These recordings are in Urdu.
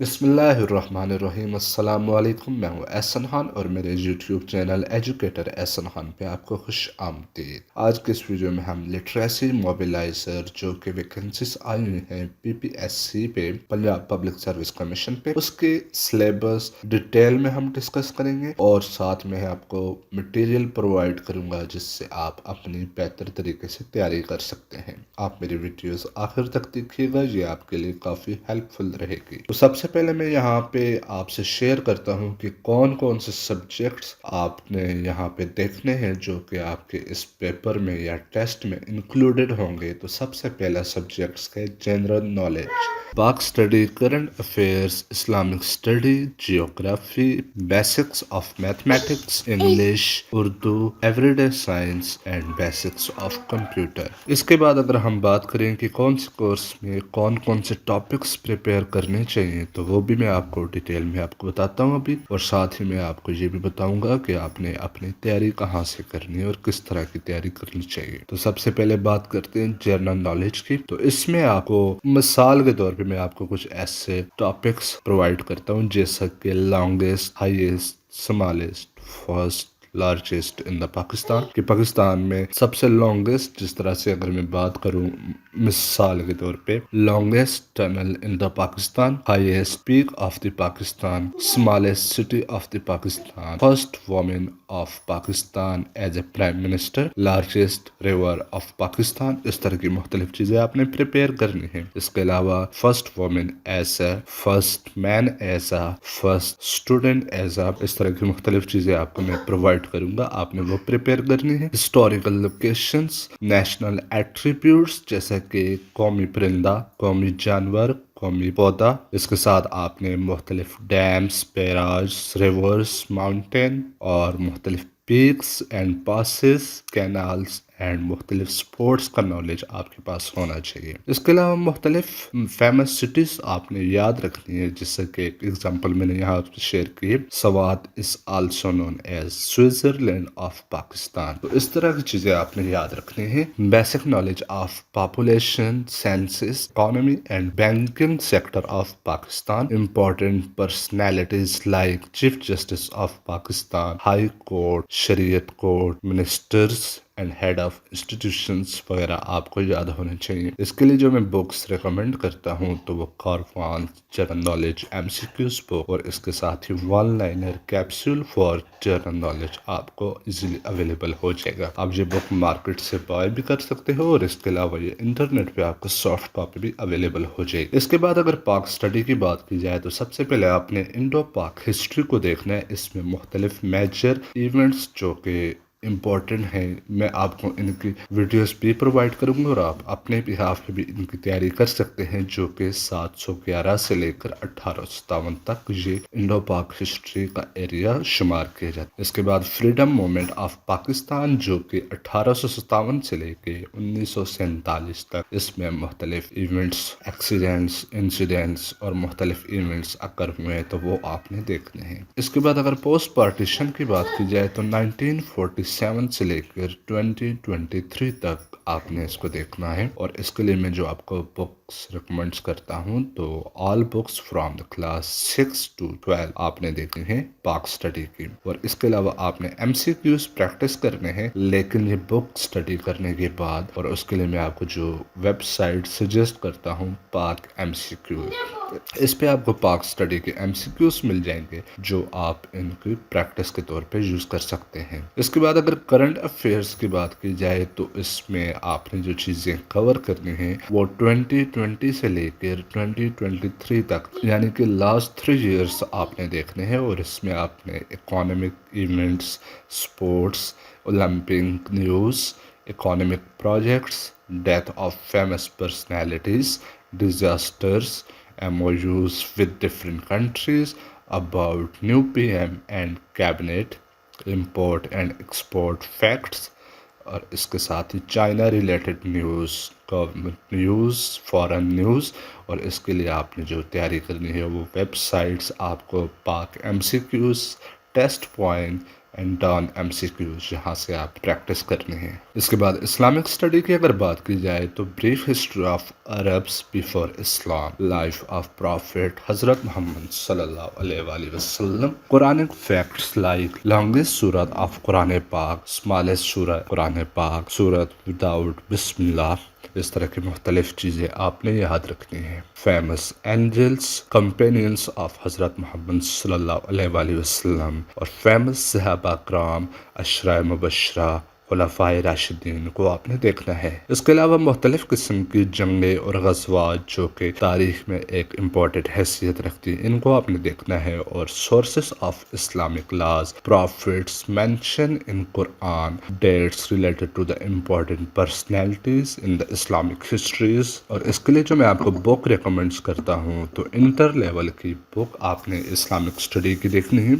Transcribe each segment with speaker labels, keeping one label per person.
Speaker 1: بسم اللہ الرحمن الرحیم السلام علیکم، میں ہوں احسن خان اور میرے یوٹیوب چینل ایجوکیٹر احسن خان پہ آپ کو خوش آمدید۔ آج کے اس ویڈیو میں ہم لٹریسی موبیلائزر جو کہ ویکنسیز آئی ہوئی ہیں پی پی ایس سی پہ، پنجاب پبلک سروس کمیشن پہ، اس کے سلیبس ڈیٹیل میں ہم ڈسکس کریں گے اور ساتھ میں آپ کو مٹیریل پرووائڈ کروں گا جس سے آپ اپنی بہتر طریقے سے تیاری کر سکتے ہیں۔ آپ میری ویڈیوز آخر تک دیکھیے گا، یہ آپ کے لیے کافی ہیلپ فل رہے گی۔ تو سب سے پہلے میں یہاں پہ آپ سے شیئر کرتا ہوں کہ کون کون سے سبجیکٹس آپ نے یہاں پہ دیکھنے ہیں جو کہ آپ کے اس پیپر میں یا ٹیسٹ میں انکلوڈڈ ہوں گے۔ تو سب سے پہلا سبجیکٹس ہے general knowledge, Pak study, current affairs, Islamic study, geography, basics of mathematics, English, Urdu, everyday science and basics of computer. اس کے بعد اگر ہم بات کریں کہ کون سے کورس میں کون کون سے ٹاپکس پریپیئر کرنے چاہیے تو وہ بھی میں آپ کو ڈیٹیل میں آپ کو بتاتا ہوں ابھی، اور ساتھ ہی میں آپ کو یہ بھی بتاؤں گا کہ آپ نے اپنی تیاری کہاں سے کرنی ہے اور کس طرح کی تیاری کرنی چاہیے۔ تو سب سے پہلے بات کرتے ہیں جنرل نالج کی۔ تو اس میں آپ کو مثال کے طور پہ میں آپ کو کچھ ایسے ٹاپکس پرووائڈ کرتا ہوں جیسا کہ longest, highest, smallest, first, largest in the Pakistan, کہ پاکستان میں سب سے لانگسٹ، جس طرح سے اگر میں بات کروں مثال کے طور پہ، longest tunnel in the Pakistan, highest peak of the Pakistan, smallest city of the Pakistan, first woman of Pakistan as a prime minister, largest river of Pakistan. اس طرح کی مختلف چیزیں آپ نے پریپیئر کرنی ہیں۔ اس کے علاوہ first woman as a, first man as a, first student as a, اس طرح کی مختلف چیزیں آپ کو میں پرووائڈ کروں گا، آپ نے وہ پریپیئر کرنی ہے۔ ہسٹوریکل لوکیشنز، نیشنل ایٹریبیوٹس جیسا کہ قومی پرندہ، قومی جانور، قومی پودا۔ اس کے ساتھ آپ نے مختلف ڈیمز، بیراج، ریورز، ماؤنٹین اور مختلف peaks and passes, canals and مختلف سپورٹس کا نالج آپ کے پاس ہونا چاہیے۔ اس کے علاوہ مختلف فیمس سٹیز آپ نے یاد رکھنی ہے، جس سے کہ ایک ایگزامپل میں نے یہاں شیئر کی، Swat is also known as Switzerland of Pakistan. تو اس طرح کی چیزیں آپ نے یاد رکھنی ہے۔ Basic knowledge of population, census, economy and banking sector of Pakistan, important personalities like chief justice of Pakistan, high court, شریعت court, ministers and head of institutions وغیرہ آپ کو یاد ہونے چاہیے۔ اس کے لیے جو میں بکس ریکمینڈ کرتا ہوں تو وہ caravan general knowledge M C Qs book, اور اس کے ساتھ ہی one liner capsule for general knowledge آپ کو ایزیلی اویلیبل ہو جائے گا۔ آپ یہ بک مارکیٹ سے بائی بھی کر سکتے ہو، اور اس کے علاوہ یہ انٹرنیٹ پہ آپ کو سافٹ کاپی بھی اویلیبل ہو جائے گی۔ اس کے بعد اگر پاک اسٹڈی کی بات کی جائے تو سب سے پہلے آپ نے انڈو پاک ہسٹری کو دیکھنا ہے۔ اس میں مختلف میجر ایونٹس جو کہ امپورٹنٹ ہیں، میں آپ کو ان کی ویڈیوز بھی پرووائڈ کروں گا، اور آپ اپنے بہاف پہ بھی ان کی تیاری کر سکتے ہیں، جو کہ 711 سے لے کر 1857 تک یہ انڈو پاک ہسٹری کا ایریا شمار کیا جاتا ہے۔ اس کے بعد فریڈم موومنٹ آف پاکستان جو کہ 1857 سے لے کے 1947 تک، اس میں مختلف ایونٹس، ایکسیڈنٹس، انسیڈنٹس اور مختلف ایونٹس اکر ہوئے ہیں، تو وہ آپ نے دیکھنے ہیں۔ اس کے بعد اگر پوسٹ پارٹیشن کی بات کی جائے تو 1947 سے لے کر 2023 تک آپ نے اس کو دیکھنا ہے، اور اس کے لیے میں جو آپ کو بکس ریکمینڈ کرتا ہوں تو all books from the class 6 to 12 آپ نے دیکھنے ہیں پاک اسٹڈی کی، اور اس کے علاوہ آپ نے ایم سی کیوز پریکٹس کرنے ہیں، لیکن یہ بک اسٹڈی کرنے کے بعد، اور اس کے لیے میں آپ کو جو ویب سائٹ سجیسٹ کرتا ہوں، پاک ایم سی کیو، اس پہ آپ کو پاک اسٹڈی کے ایم سی کیوز مل جائیں گے جو آپ ان کی پریکٹس کے طور پہ یوز کر سکتے ہیں۔ اس کے بعد اگر کرنٹ افیئرس کی بات کی جائے تو اس میں آپ نے جو چیزیں کور کرنی ہیں وہ 2020 سے لے کر 2023 تک، یعنی کہ لاسٹ 3 ایئرس آپ نے دیکھنے ہیں، اور اس میں آپ نے economic events, sports, Olympic news, economic projects, death of famous personalities, disasters, MOUs with different countries, about new PM and cabinet, import and export facts، اور اس کے ساتھ ہی China related news, government news, foreign news, اور اس کے لیے آپ نے جو تیاری کرنی ہے وہ ویب سائٹس آپ کو Pak M C Qs, test point and Dawn MCQs یہاں سے آپ پریکٹس کرنے ہیں۔ اس کے بعد اسلامک اسٹڈی کی اگر بات کی جائے تو brief history of Arabs before Islam, life of prophet حضرت محمد صلی اللہ علیہ وآلہ وسلم، قرآنک فیکٹس لائک لانگسٹ سورت آف قرآن پاک، اسمالسٹ سورہ قرآن پاک، سورت وداؤٹ بسم اللہ، اس طرح کی مختلف چیزیں آپ نے یاد رکھنی ہیں۔ فیمس اینجلس کمپینینس آف حضرت محمد صلی اللہ علیہ وآلہ وسلم اور فیمس صحابہ کرام، عشرہ مبشرہ، خلفائے راشدین کو آپ نے دیکھنا ہے۔ اس کے علاوہ مختلف قسم کی جنگیں اور غزوات جو کہ تاریخ میں ایک امپورٹنٹ حیثیت رکھتی ہیں، ان کو آپ نے دیکھنا ہے۔ اور sources of Islamic laws, prophets mention in Quran, dates related to the important personalities in the Islamic histories. اور اس کے لیے جو میں آپ کو بک ریکمنڈس کرتا ہوں تو انٹر لیول کی بک آپ نے اسلامک اسٹڈی کی دیکھنی ہے،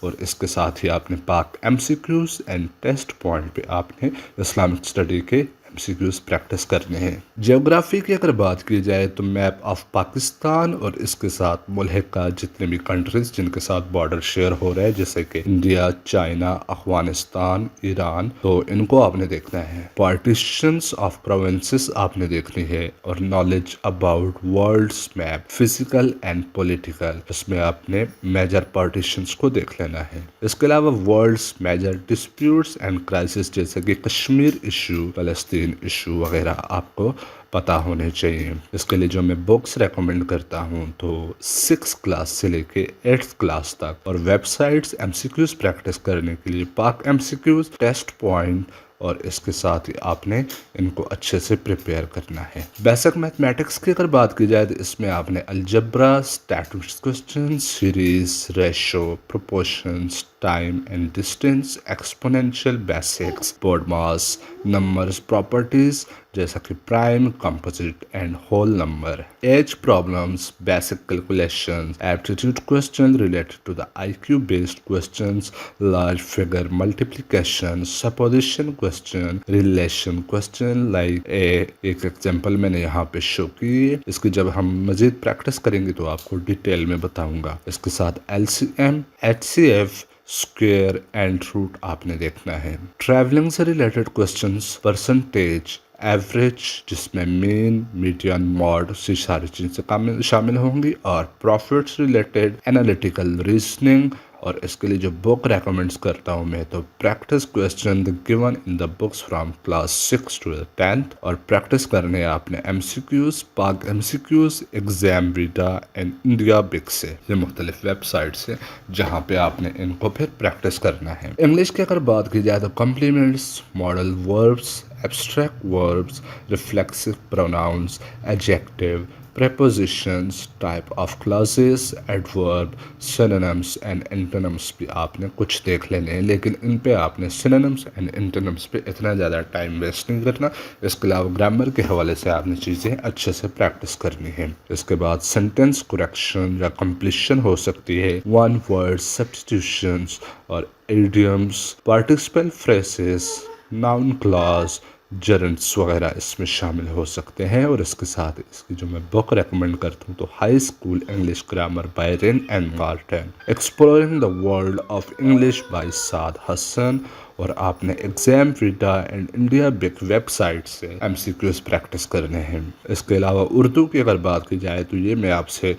Speaker 1: اور اس کے ساتھ ہی آپ نے پاک MCQs اینڈ ٹیسٹ پوائنٹ پہ آپ نے اسلامک اسٹڈی کے MCQs پریکٹس کرنے ہیں۔ جیوگرافی کی اگر بات کی جائے تو میپ آف پاکستان اور اس کے ساتھ ملحقہ جتنے بھی کنٹریز جن کے ساتھ بارڈر شیئر ہو رہا ہے جیسے کہ انڈیا، چائنا، افغانستان، ایران، تو ان کو آپ نے دیکھنا ہے۔ پارٹیشنز آف پروونسز آپ نے دیکھنی ہے، اور knowledge about world's map physical and political, اس میں آپ نے میجر پارٹیشنز کو دیکھ لینا ہے۔ اس کے علاوہ world's major disputes and crisis جیسے کہ کشمیر ایشو، فلسطین ایشو وغیرہ آپ کو پتہ ہونے چاہیے۔ اس کے لیے جو میں بکس ریکمنڈ کرتا ہوں تو 6 کلاس سے لے کے 8 کلاس تک، اور ویب سائٹس MCQs پریکٹس کرنے کے لیے پاک MCQs، ٹیسٹ پوائنٹ، اور اس کے ساتھ ہی آپ نے ان کو اچھے سے پریپیئر کرنا ہے۔ بیسک میتھمیٹکس کی اگر بات کی جائے تو اس میں آپ نے algebra, statistics question, series, ratio, proportions, time and distance, exponential basics, BODMAS, numbers properties جیسا کہ prime, composite and whole number, age problems, basic calculations, aptitude question related to the IQ based questions, large figure multiplication, supposition question, relation question like ایک ایگزامپل میں نے یہاں پہ شو کی ہے، اس کی جب ہم مزید پریکٹس کریں گے تو آپ کو ڈیٹیل میں بتاؤں گا۔ اس کے ساتھ LCM، HCF، square and root آپ نے دیکھنا ہے۔ ٹریولنگ سے ریلیٹڈ کوسچنز، پرسنٹیج، ایوریج جس میں مین، میڈین، ماڈ سے ساری چیزیں شامل ہوں گی، اور پروفٹس ریلیٹڈ انالیٹیکل ریزننگ۔ اور اس کے لیے جو بک ریکمنڈس کرتا ہوں میں تو practice question given in the books from class 6 to 10th، اور پریکٹس کرنے آپ نے MCQs، Pak MCQs، ExamVeda and IndiaBix سے، یہ مختلف ویب سائٹ سے جہاں پہ آپ نے ان کو پھر پریکٹس کرنا ہے۔ انگلش کی اگر بات کی جائے تو complements, modal verbs, abstract verbs, reflexive pronouns, adjective, prepositions، type of clauses، adverb، synonyms and antonyms بھی آپ نے کچھ دیکھ لینے ہیں، لیکن ان پہ آپ نے synonyms and antonyms پہ اتنا زیادہ ٹائم ویسٹ نہیں کرنا۔ اس کے علاوہ گرامر کے حوالے سے آپ نے چیزیں اچھے سے پریکٹس کرنی ہے۔ اس کے بعد سینٹینس کریکشن یا کمپلیشن ہو سکتی ہے، ون ورڈ سبسٹیٹیوشنز اور idioms, participle phrases, noun Claus, جرنٹس وغیرہ اس میں شامل ہو سکتے ہیں۔ اور اس کے ساتھ اس کی جو میں بک ریکمنڈ کرتا ہوں تو high school English grammar by Wren and Martin, exploring the world of English by Saad Hassan, اور آپ نے ExamVeda and IndiaBix website سے MCQs پریکٹس کرنے ہیں۔ اس کے علاوہ اردو کی اگر بات کی جائے تو یہ میں آپ سے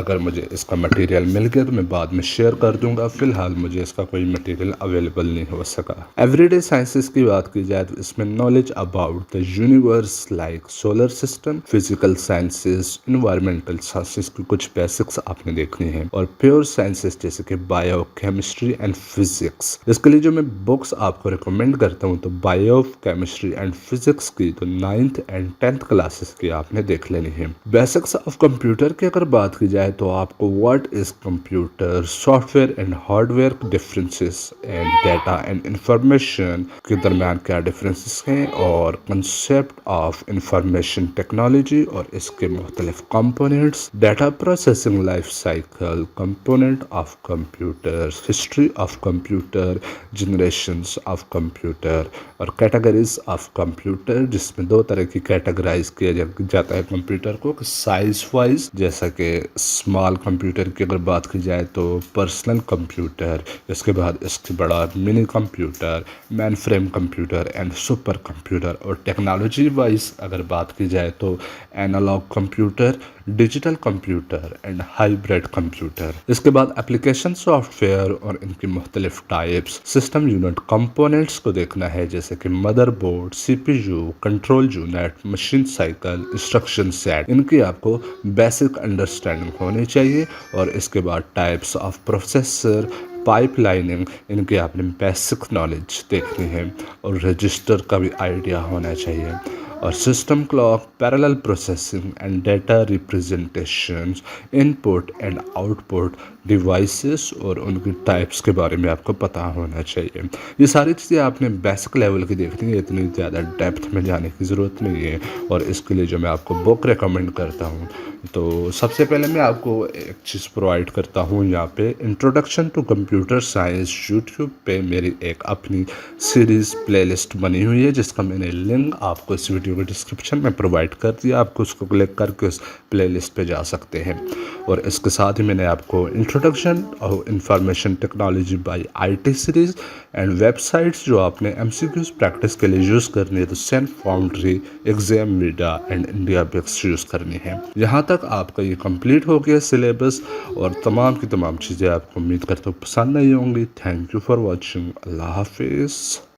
Speaker 1: اگر مجھے اس کا مٹیریل مل گیا تو میں بعد میں شیئر کر دوں گا، فی الحال مجھے اس کا کوئی مٹیریل اویلیبل نہیں ہو سکا۔ ایوری ڈے سائنسز کی بات کی جائے تو اس میں knowledge about the universe like solar system, physical sciences, environmental sciences کی کچھ بیسکس آپ نے دیکھنی ہے، اور پیور سائنسز جیسے کہ بایو کیمسٹری اینڈ فزکس۔ اس کے لیے جو میں بکس آپ کو ریکمینڈ کرتا ہوں تو بایو کیمسٹری اینڈ فزکس کی تو 9th اینڈ 10th کلاسز کی آپ نے دیکھ لینی ہے۔ بیسکس آف کمپیوٹر کی اگر بات کی جائے تو آپ کو what is computer, soft where and hard where differences, and data and information کے درمیان کیا ڈفرینسز ہیں، اور کنسیپٹ آف انفارمیشن ٹیکنالوجی اور اس کے مختلف components, data processing life cycle, component of computer, history of computer, generation applications of computer اور کیٹیگریز آف کمپیوٹر، جس میں دو طرح کی کیٹیگرائز کیا جاتا ہے کمپیوٹر کو، سائز وائز، جیسا کہ اسمال کمپیوٹر کی اگر بات کی جائے تو پرسنل کمپیوٹر، اس کے بعد اس کے بڑا mini computer, mainframe computer and supercomputer, اور ٹیکنالوجی وائز اگر بات کی جائے تو analogue computer, digital computer and hybrid computer. اس کے بعد اپلیکیشن سافٹ ویئر اور ان کی مختلف ٹائپس، سسٹم یونٹ کمپوننٹس کو دیکھنا ہے، جیسے کہ motherboard, C P U, control unit, machine cycle, instruction set, ان کی آپ کو بیسک انڈرسٹینڈنگ ہونی چاہیے۔ اور اس کے بعد types of processor, pipelining, ان کی آپ نے بیسک نالج دیکھنی ہے، اور رجسٹر کا بھی آئیڈیا ہونا چاہیے، اور system clock, parallel processing and data representations, input and output devices اور ان کی ٹائپس کے بارے میں آپ کو پتہ ہونا چاہیے۔ یہ ساری چیزیں آپ نے بیسک لیول کی دیکھنی ہے، اتنی زیادہ ڈیپتھ میں جانے کی ضرورت نہیں ہے۔ اور اس کے لیے جو میں آپ کو بک ریکمنڈ کرتا ہوں، تو سب سے پہلے میں آپ کو ایک چیز پرووائڈ کرتا ہوں یہاں پہ، introduction to computer science, YouTube پہ میری ایک اپنی سیریز پلے لسٹ بنی ہوئی ہے، جس کا میں نے لنک آپ کو اس ویڈیو کے ڈسکرپشن میں پرووائڈ کر دیا، آپ کو اس کو کلک کر کے اس پلے لسٹ پہ جا سکتے ہیں۔ اور اس کے ساتھ ہی میں نے آپ کو انٹروڈکشن اور information technology by I T series and web sites جو آپ نے ایم سی کیوز پریکٹس کے لیے یوز کرنی ہے، تو سین foundry, exam media and India books use کرنی ہے۔ یہاں تک آپ کا یہ کمپلیٹ ہو گیا سلیبس، اور تمام کی تمام چیزیں آپ کو امید کرتا ہوں پسند نہیں ہوں گی۔ Thank you for watching. اللہ حافظ۔